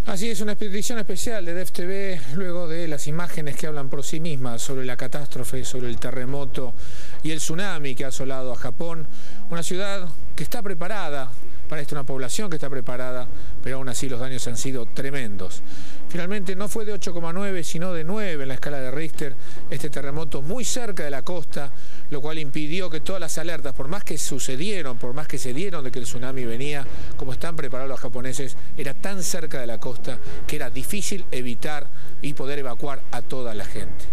Así es, una expedición especial de DefTV luego de las imágenes que hablan por sí mismas sobre la catástrofe, sobre el terremoto y el tsunami que ha asolado a Japón. Una ciudad que está preparada para esto, una población que está preparada, pero aún así los daños han sido tremendos. Finalmente no fue de 8,9 sino de 9 en la escala de Richter, este terremoto muy cerca de la costa, lo cual impidió que todas las alertas, por más que sucedieron, por más que se dieron de que el tsunami venía, como están preparados los japoneses, era tan cerca de la costa que era difícil evitar y poder evacuar a toda la gente.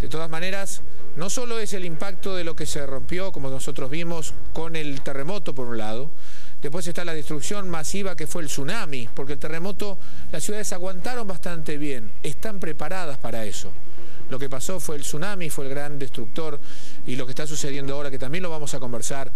De todas maneras, no solo es el impacto de lo que se rompió, como nosotros vimos, con el terremoto por un lado. Después está la destrucción masiva que fue el tsunami, porque el terremoto, las ciudades aguantaron bastante bien, están preparadas para eso. Lo que pasó fue el tsunami, fue el gran destructor, y lo que está sucediendo ahora, que también lo vamos a conversar,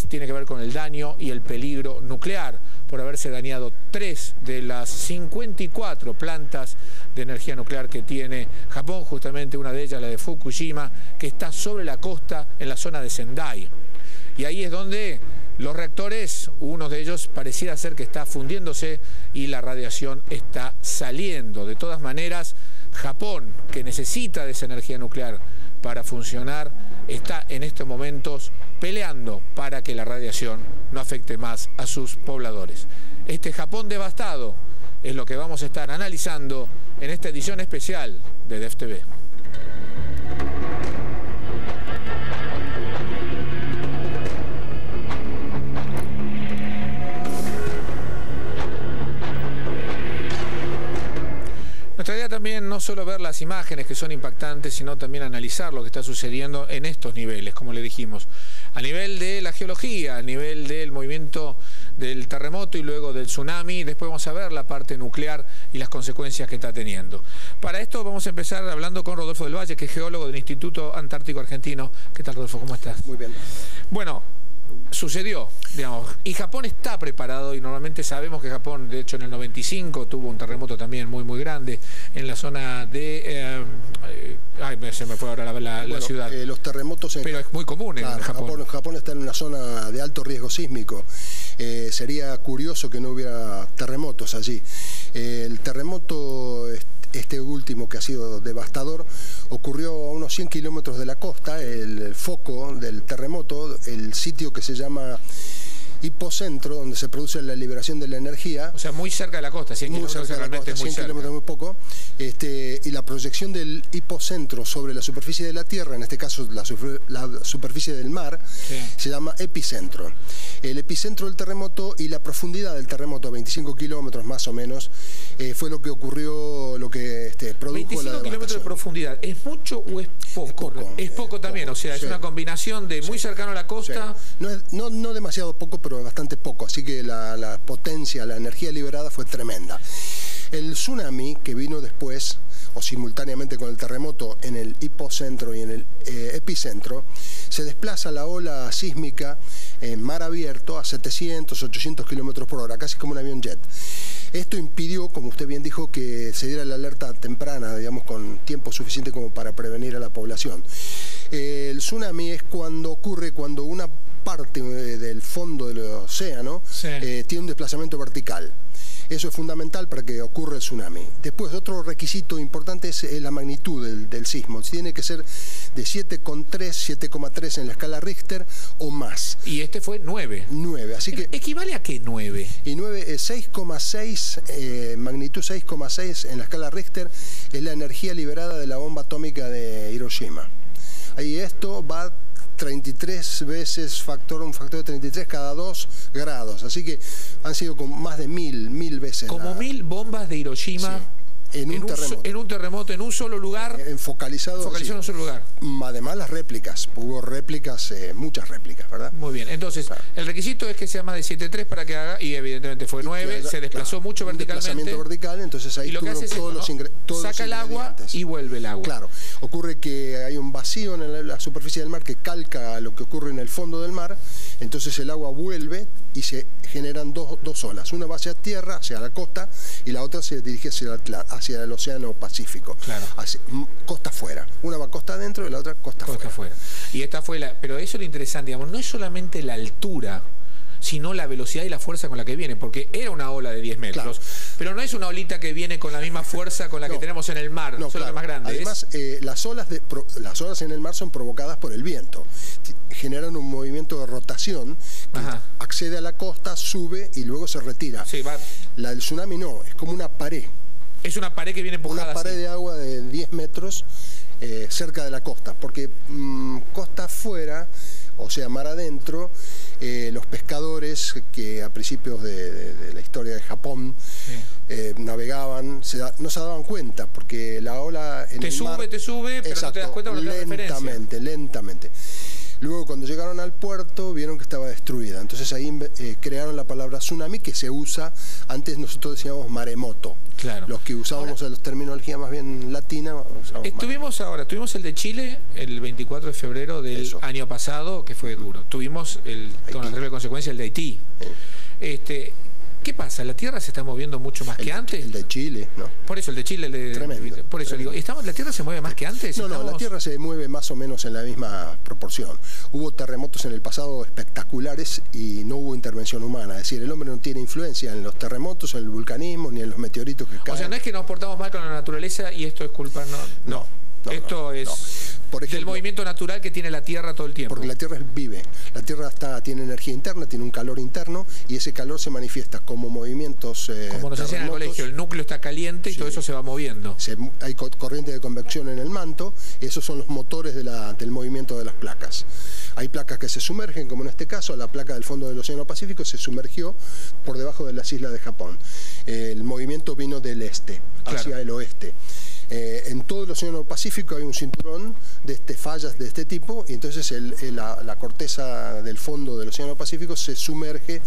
tiene que ver con el daño y el peligro nuclear, por haberse dañado 3 de las 54 plantas de energía nuclear que tiene Japón, justamente una de ellas, la de Fukushima, que está sobre la costa en la zona de Sendai. Y ahí es donde los reactores, uno de ellos pareciera ser que está fundiéndose y la radiación está saliendo. De todas maneras, Japón, que necesita de esa energía nuclear para funcionar, está en estos momentos peleando para que la radiación no afecte más a sus pobladores. Este Japón devastado es lo que vamos a estar analizando en esta edición especial de DefTV. Nuestra idea también no solo ver las imágenes que son impactantes, sino también analizar lo que está sucediendo en estos niveles, como le dijimos, a nivel de la geología, a nivel del movimiento del terremoto y luego del tsunami. Después vamos a ver la parte nuclear y las consecuencias que está teniendo. Para esto vamos a empezar hablando con Rodolfo del Valle, que es geólogo del Instituto Antártico Argentino. ¿Qué tal, Rodolfo? ¿Cómo estás? Muy bien. Bueno, sucedió, digamos, y Japón está preparado, y normalmente sabemos que Japón, de hecho en el 95 tuvo un terremoto también muy grande en la zona de se me fue ahora la ciudad. Los terremotos pero es muy común en Japón. Japón está en una zona de alto riesgo sísmico. Sería curioso que no hubiera terremotos allí. El terremoto este último, que ha sido devastador, ocurrió a unos 100 kilómetros de la costa. El foco del terremoto, el sitio que se llama hipocentro, donde se produce la liberación de la energía. O sea, muy cerca de la costa, 100 kilómetros realmente es muy cerca. 100 kilómetros muy poco. Y la proyección del hipocentro sobre la superficie de la Tierra, en este caso la superficie del mar, sí, se llama epicentro. El epicentro del terremoto y la profundidad del terremoto, 25 kilómetros más o menos, fue lo que ocurrió, lo que produjo 25 la devastación. Kilómetros de profundidad, ¿es mucho o es poco? Es poco también, poco, o sea, sí, es una combinación de muy cercano a la costa. Sí. No demasiado poco, pero bastante poco, así que la potencia, la energía liberada fue tremenda. El tsunami que vino después, o simultáneamente con el terremoto, en el hipocentro y en el epicentro, se desplaza la ola sísmica en mar abierto a 700, 800 kilómetros por hora, casi como un avión jet. Esto impidió, como usted bien dijo, que se diera la alerta temprana, digamos, con tiempo suficiente como para prevenir a la población. El tsunami es ocurre cuando una parte del fondo del océano, sí, tiene un desplazamiento vertical. Eso es fundamental para que ocurra el tsunami. Después, otro requisito importante es la magnitud del sismo. Tiene que ser de 7,3 en la escala Richter o más. Y este fue 9. 9, así que... ¿Equivale a qué 9? Y 9 es 6,6, magnitud 6,6 en la escala Richter, es la energía liberada de la bomba atómica de Hiroshima. Y esto va 33 veces, un factor de 33 cada 2 grados, así que han sido con más de 1000 veces. Como 1000 bombas de Hiroshima. Sí. En un terremoto, en un solo lugar. Focalizado sí, en un solo lugar. Además las réplicas, hubo réplicas, muchas réplicas, ¿verdad? Muy bien, entonces claro, el requisito es que sea más de 7,3 para que haga, y evidentemente fue 9, se desplazó claro, mucho verticalmente. Desplazamiento vertical, entonces ahí saca el agua y vuelve el agua. Claro, ocurre que hay un vacío en la superficie del mar que calca lo que ocurre en el fondo del mar, entonces el agua vuelve y se generan dos olas, una va hacia tierra, hacia la costa, y la otra se dirige hacia el océano Pacífico, claro, costa afuera. Una va costa adentro y la otra costa afuera. Y esta fue pero eso es lo interesante, digamos, no es solamente la altura, sino la velocidad y la fuerza con la que viene, porque era una ola de 10 metros. Claro. Pero no es una olita que viene con la misma fuerza con la que tenemos en el mar, no, solo que más grande. Además, las olas en el mar son provocadas por el viento. Generan un movimiento de rotación que accede a la costa, sube y luego se retira. Sí, La del tsunami no, es como una pared. Es una pared que viene empujada. Una pared de agua de 10 metros cerca de la costa, porque costa afuera, o sea, mar adentro, los pescadores que a principios de la historia de Japón navegaban, no se daban cuenta, porque la ola en el mar... Te sube, pero no te das cuenta porque no te das referencia. Lentamente. Luego, cuando llegaron al puerto, vieron que estaba destruida. Entonces ahí crearon la palabra tsunami, que se usa, antes nosotros decíamos maremoto. Claro. Los que usábamos la terminología más bien latina. Tuvimos el de Chile el 24 de febrero del año pasado, que fue duro. Tuvimos con la terrible consecuencia el de Haití. ¿Qué pasa? ¿La Tierra se está moviendo mucho más que antes? El de Chile, ¿no? Por eso, el de Chile... Tremendo. Por eso digo, ¿la Tierra se mueve más que antes? No, la Tierra se mueve más o menos en la misma proporción. Hubo terremotos en el pasado espectaculares y no hubo intervención humana. Es decir, el hombre no tiene influencia en los terremotos, en el vulcanismo, ni en los meteoritos que caen. O sea, no es que nos portamos mal con la naturaleza y esto es culpa... No. Esto es por ejemplo, del movimiento natural que tiene la Tierra todo el tiempo. Porque la Tierra vive. La Tierra tiene energía interna, tiene un calor interno y ese calor se manifiesta como movimientos como nos decían en el colegio, el núcleo está caliente y todo eso se va moviendo. Hay corriente de convección en el manto y esos son los motores del movimiento de las placas. Hay placas que se sumergen, como en este caso, la placa del fondo del Océano Pacífico se sumergió por debajo de las islas de Japón. El movimiento vino del este hacia el oeste. En todo el Océano Pacífico hay un cinturón de fallas de este tipo y entonces la corteza del fondo del Océano Pacífico se sumerge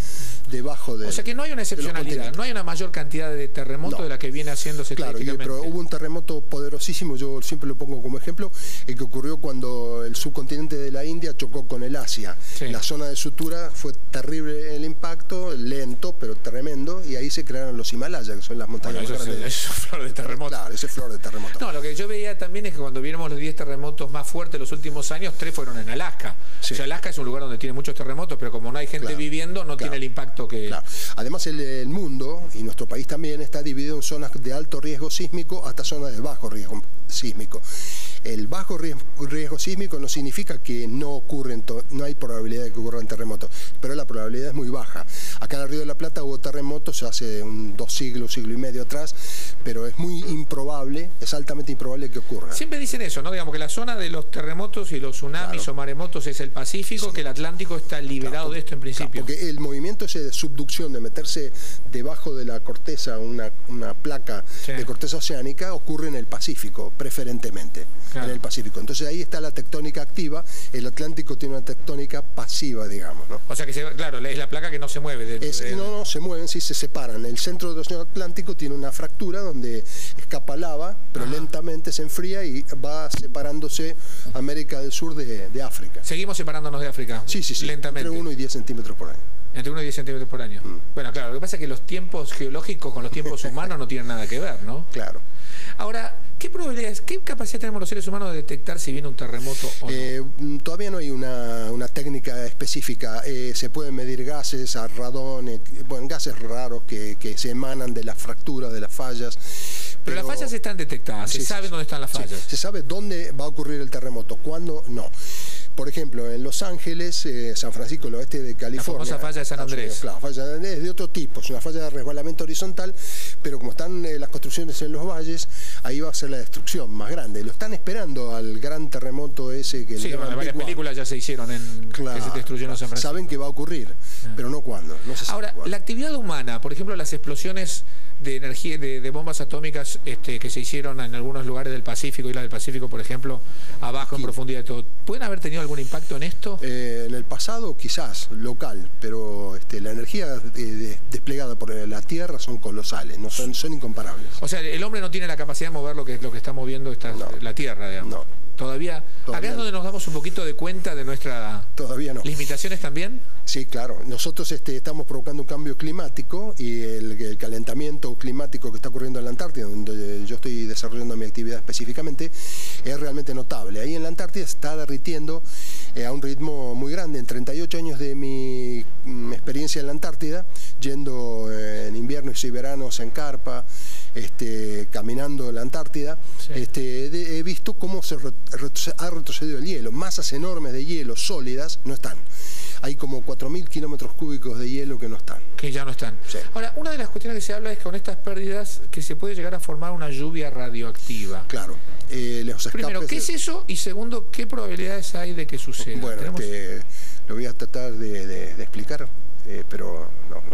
debajo de... O sea que no hay una excepcionalidad, no hay una mayor cantidad de terremotos de la que viene haciéndose estadísticamente. Claro, pero hubo un terremoto poderosísimo, yo siempre lo pongo como ejemplo, el que ocurrió cuando el subcontinente de la India chocó con el Asia. La zona de sutura fue terrible el impacto, lento pero tremendo, y ahí se crearon los Himalayas, que son las montañas más grandes. Eso es flor de terremoto. Claro, ese es flor de terremoto. No, lo que yo veía también es que cuando viéramos los 10 terremotos más fuertes de los últimos años, 3 fueron en Alaska. O sea, Alaska es un lugar donde tiene muchos terremotos, pero como no hay gente viviendo, no tiene el impacto que... Además, el mundo, y nuestro país también, está dividido en zonas de alto riesgo sísmico hasta zonas de bajo riesgo sísmico. El bajo riesgo sísmico no significa que no hay probabilidad de que ocurran terremotos, pero la probabilidad es muy baja. Acá en el Río de la Plata hubo terremotos hace 2 siglos, siglo y medio atrás, pero es muy improbable, es altamente improbable que ocurra. Siempre dicen eso, ¿no? Digamos que la zona de los terremotos y los tsunamis o maremotos es el Pacífico, que el Atlántico está liberado de esto en principio. Porque el movimiento ese de subducción, de meterse debajo de la corteza, una placa de corteza oceánica, ocurre en el Pacífico, preferentemente. En el Pacífico. Entonces ahí está la tectónica activa, el Atlántico tiene una tectónica pasiva, digamos, ¿no? O sea que, claro, es la placa que no se mueve. No, se mueven, sí, se separan. El centro del Océano Atlántico tiene una fractura donde escapa lava, pero lentamente se enfría y va separándose América del Sur de África. ¿Seguimos separándonos de África? Sí. Lentamente. Entre 1 y 10 centímetros por año. Entre 1 y 10 centímetros por año. Bueno, claro, lo que pasa es que los tiempos geológicos con los tiempos humanos no tienen nada que ver, ¿no? Claro. Ahora, ¿qué probabilidades, qué capacidad tenemos los seres humanos de detectar si viene un terremoto o no? Todavía no hay una técnica específica. Se pueden medir gases, radón, gases raros que se emanan de las fracturas, de las fallas. Pero las fallas están detectadas, se sabe dónde están las fallas. Se sabe dónde va a ocurrir el terremoto, cuándo no. Por ejemplo, en Los Ángeles, San Francisco, el oeste de California. La famosa falla de San Andrés. Claro, falla de San Andrés es de otro tipo, es una falla de resbalamiento horizontal, pero como están las construcciones en los valles, ahí va a ser la destrucción más grande. Lo están esperando al gran terremoto ese que... Sí, varias películas ya se hicieron que se destruyeron en San Francisco. Saben que va a ocurrir, pero no cuándo. No se sabe. Ahora, la actividad humana, por ejemplo, las explosiones de energía, de bombas atómicas que se hicieron en algunos lugares del Pacífico, islas del Pacífico, por ejemplo, abajo en profundidad y todo, ¿pueden haber tenido algún impacto en esto? En el pasado quizás, local, pero la energía desplegada por la Tierra son colosales, son incomparables. O sea, el hombre no tiene la capacidad de mover lo que está moviendo la Tierra, digamos. No. Todavía acá es donde nos damos un poquito de cuenta de nuestras limitaciones también. Sí, claro. Nosotros estamos provocando un cambio climático y el calentamiento climático que está ocurriendo en la Antártida, donde yo estoy desarrollando mi actividad específicamente, es realmente notable. Ahí en la Antártida se está derritiendo a un ritmo muy grande. En 38 años de mi experiencia en la Antártida, yendo en inviernos y veranos en carpa, caminando en la Antártida, sí. He visto cómo ha retrocedido el hielo. Masas enormes de hielo sólidas no están. Hay como 4.000 kilómetros cúbicos de hielo que no están. Que ya no están. Sí. Ahora, una de las cuestiones que se habla es que con estas pérdidas que se puede llegar a formar una lluvia radioactiva. Claro. Primero, ¿qué es eso? Y segundo, ¿qué probabilidades hay de que suceda? Bueno, lo voy a tratar de explicar, pero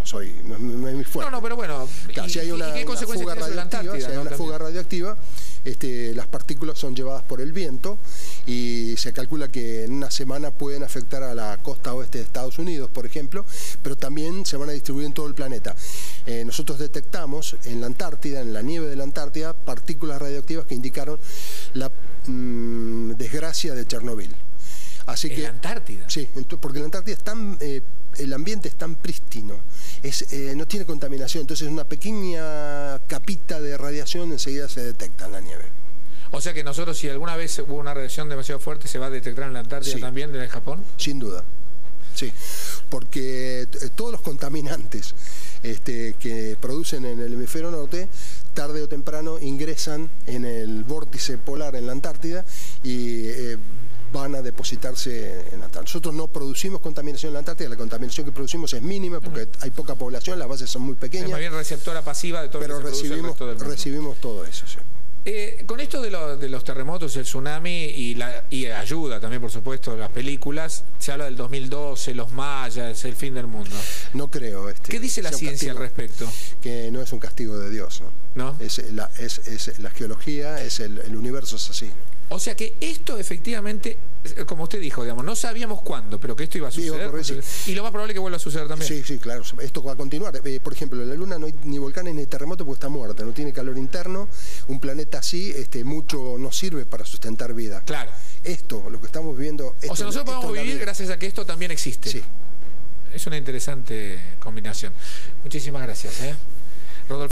no es mi fuerte. No, pero bueno, claro, si hay una ¿qué consecuencias tiene sobre la Antártida? Si hay una fuga radioactiva, las partículas son llevadas por el viento y se calcula que en una semana pueden afectar a la costa oeste de Estados Unidos, por ejemplo, pero también se van a distribuir en todo el planeta. Nosotros detectamos en la Antártida, en la nieve de la Antártida, partículas radioactivas que indicaron la desgracia de Chernobyl. Así ¿En la Antártida? Sí, porque en la Antártida el ambiente es tan prístino, no tiene contaminación, entonces una pequeña capita de radiación enseguida se detecta en la nieve. O sea que nosotros, si alguna vez hubo una radiación demasiado fuerte, ¿se va a detectar en la Antártida sí. también, desde Japón? Sin duda, sí, porque todos los contaminantes que producen en el hemisferio norte, tarde o temprano ingresan en el vórtice polar en la Antártida y van a depositarse en la Antártida. Nosotros no producimos contaminación en la Antártida, la contaminación que producimos es mínima porque hay poca población, las bases son muy pequeñas. Es más bien receptora pasiva de todo pero lo que se produce el resto del mundo. Recibimos todo eso, sí. Con esto de los terremotos, el tsunami y ayuda también, por supuesto, las películas, se habla del 2012, los mayas, el fin del mundo. No creo. ¿Qué dice la ciencia al respecto? Que no es un castigo de Dios, ¿no? ¿No? Es la geología, el universo es así. O sea que esto efectivamente, como usted dijo, digamos, no sabíamos cuándo, pero que esto iba a suceder. Sí. Y lo más probable es que vuelva a suceder también. Sí, claro. Esto va a continuar. Por ejemplo, en la Luna no hay ni volcanes ni terremotos porque está muerta, no tiene calor interno. Un planeta así, mucho no sirve para sustentar vida. Claro. Lo que estamos viendo... O sea, nosotros podemos vivir gracias a que esto también existe. Sí. Es una interesante combinación. Muchísimas gracias, Rodolfo.